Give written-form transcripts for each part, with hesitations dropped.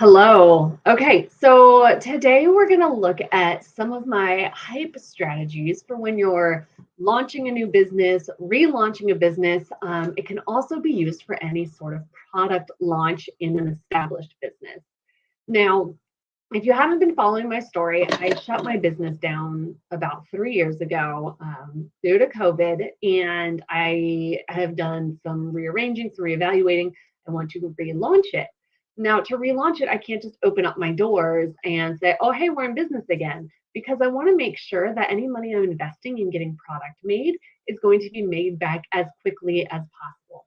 Hello. Okay, so today we're going to look at some of my hype strategies for when you're launching a new business, relaunching a business. It can also be used for any sort of product launch in an established business. Now, if you haven't been following my story, I shut my business down about 3 years ago due to COVID, and I have done some rearranging, some reevaluating. I want to relaunch it. Now, to relaunch it, I can't just open up my doors and say, oh, hey, we're in business again, because I want to make sure that any money I'm investing in getting product made is going to be made back as quickly as possible.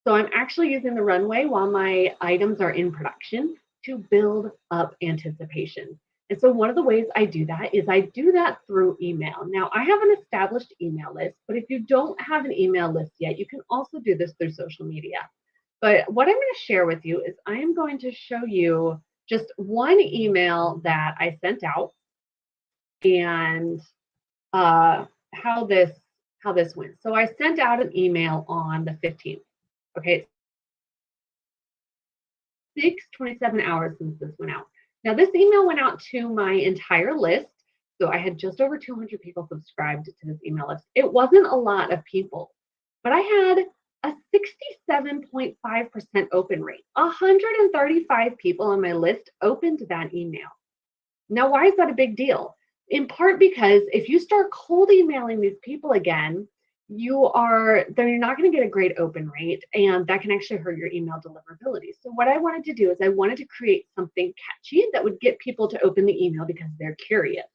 So I'm actually using the runway while my items are in production to build up anticipation. And so one of the ways I do that is I do that through email. Now, I have an established email list, but if you don't have an email list yet, you can also do this through social media. But what I'm going to share with you is I am going to show you just one email that I sent out and how this went. So I sent out an email on the 15th. Okay, 27 hours since this went out. Now, this email went out to my entire list. So I had just over 200 people subscribed to this email list. It wasn't a lot of people, but I had a 67.5% open rate. 135 people on my list opened that email. Now, why is that a big deal? In part because if you start cold emailing these people again, you're not going to get a great open rate, and that can actually hurt your email deliverability. So what I wanted to do is I wanted to create something catchy that would get people to open the email because they're curious,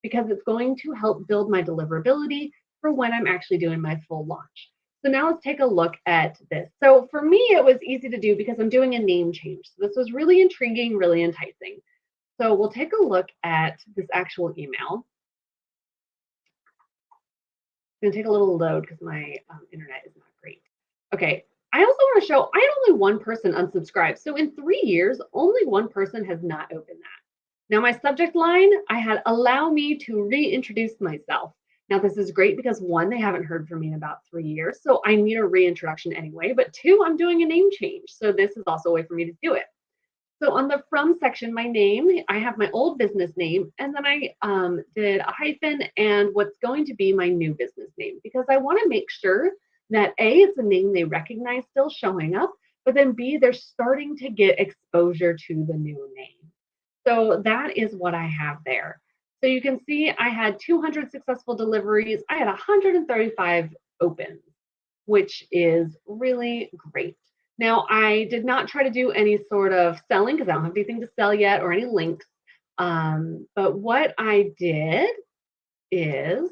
because it's going to help build my deliverability for when I'm actually doing my full launch. So now let's take a look at this. So for me, it was easy to do because I'm doing a name change. So this was really intriguing, really enticing. So we'll take a look at this actual email. It's going to take a little load because my internet is not great. Okay, I also want to show I had only one person unsubscribe. So in 3 years, only one person has not opened that. Now my subject line, I had allow me to reintroduce myself. Now this is great because one, they haven't heard from me in about 3 years. So I need a reintroduction anyway. But two, I'm doing a name change. So this is also a way for me to do it. So on the from section, my name, I have my old business name, and then I did a hyphen and what's going to be my new business name, because I want to make sure that A, it's a name they recognize still showing up, but then B, they're starting to get exposure to the new name. So that is what I have there. So you can see I had 200 successful deliveries. I had 135 opens, which is really great. Now, I did not try to do any sort of selling because I don't have anything to sell yet or any links. But what I did is,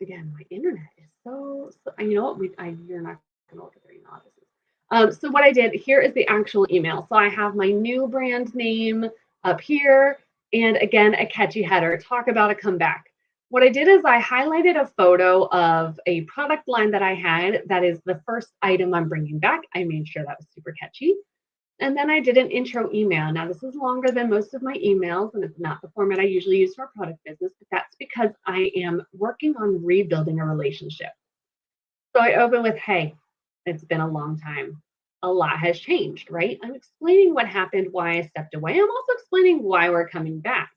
again, my internet is so you know what? You're not going to look at their email addresses. So what I did, here is the actual email. So I have my new brand name up here. And again, a catchy header, talk about a comeback. What I did is I highlighted a photo of a product line that I had that is the first item I'm bringing back. I made sure that was super catchy. And then I did an intro email. Now, this is longer than most of my emails, and it's not the format I usually use for a product business, but that's because I am working on rebuilding a relationship. So I open with, hey, it's been a long time. A lot has changed, right? I'm explaining what happened, why I stepped away. I'm also explaining why we're coming back.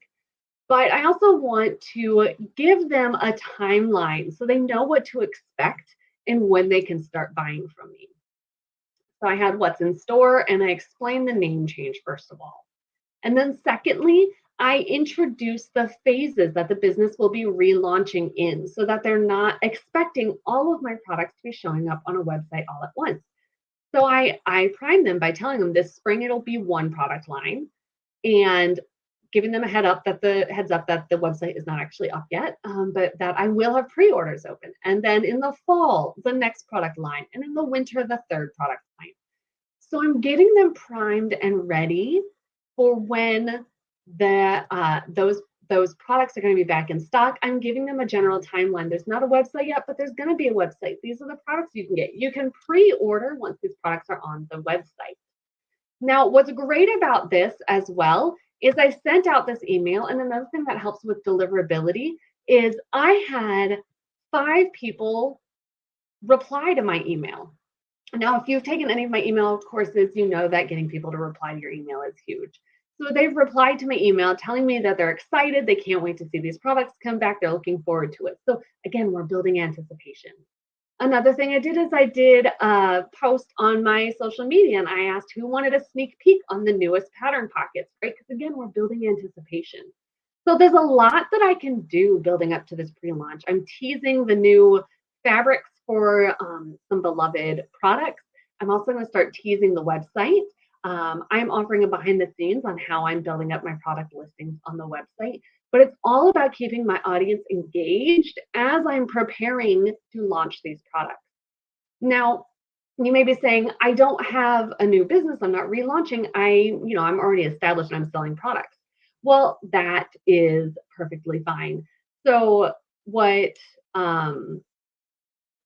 But I also want to give them a timeline so they know what to expect and when they can start buying from me. So I had what's in store, and I explained the name change, first of all. And then secondly, I introduced the phases that the business will be relaunching in so that they're not expecting all of my products to be showing up on a website all at once. So I primed them by telling them this spring it'll be one product line, and giving them a heads up that the website is not actually up yet, but that I will have pre-orders open. And then in the fall, the next product line, and in the winter, the third product line. So I'm getting them primed and ready for when those products are going to be back in stock. I'm giving them a general timeline. There's not a website yet, but there's going to be a website. These are the products you can get. You can pre-order once these products are on the website. Now, what's great about this as well is I sent out this email, and another thing that helps with deliverability is I had 5 people reply to my email. Now, if you've taken any of my email courses, you know that getting people to reply to your email is huge. So they've replied to my email telling me that they're excited. They can't wait to see these products come back. They're looking forward to it. So again, we're building anticipation. Another thing I did is I did a post on my social media and I asked who wanted a sneak peek on the newest pattern pockets, right? Because again, we're building anticipation. So there's a lot that I can do building up to this pre-launch. I'm teasing the new fabrics for some beloved products. I'm also going to start teasing the website. I'm offering a behind the scenes on how I'm building up my product listings on the website. But it's all about keeping my audience engaged as I'm preparing to launch these products. Now, you may be saying, I don't have a new business. I'm not relaunching. I'm already established and I'm selling products. Well, that is perfectly fine. So what um,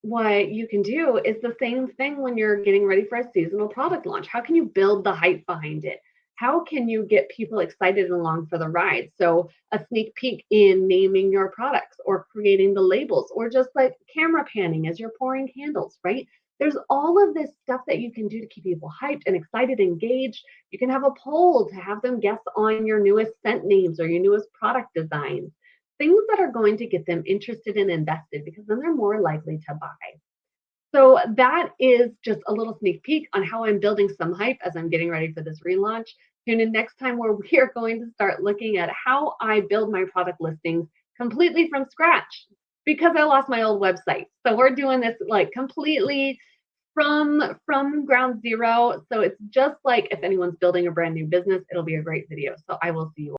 what you can do is the same thing when you're getting ready for a seasonal product launch. How can you build the hype behind it? How can you get people excited along for the ride? So, a sneak peek in naming your products or creating the labels or just like camera panning as you're pouring candles, right? There's all of this stuff that you can do to keep people hyped and excited, engaged. You can have a poll to have them guess on your newest scent names or your newest product designs, things that are going to get them interested and invested because then they're more likely to buy. So that is just a little sneak peek on how I'm building some hype as I'm getting ready for this relaunch. Tune in next time where we are going to start looking at how I build my product listings completely from scratch because I lost my old website. So we're doing this like completely from ground zero. So it's just like if anyone's building a brand new business, it'll be a great video. So I will see you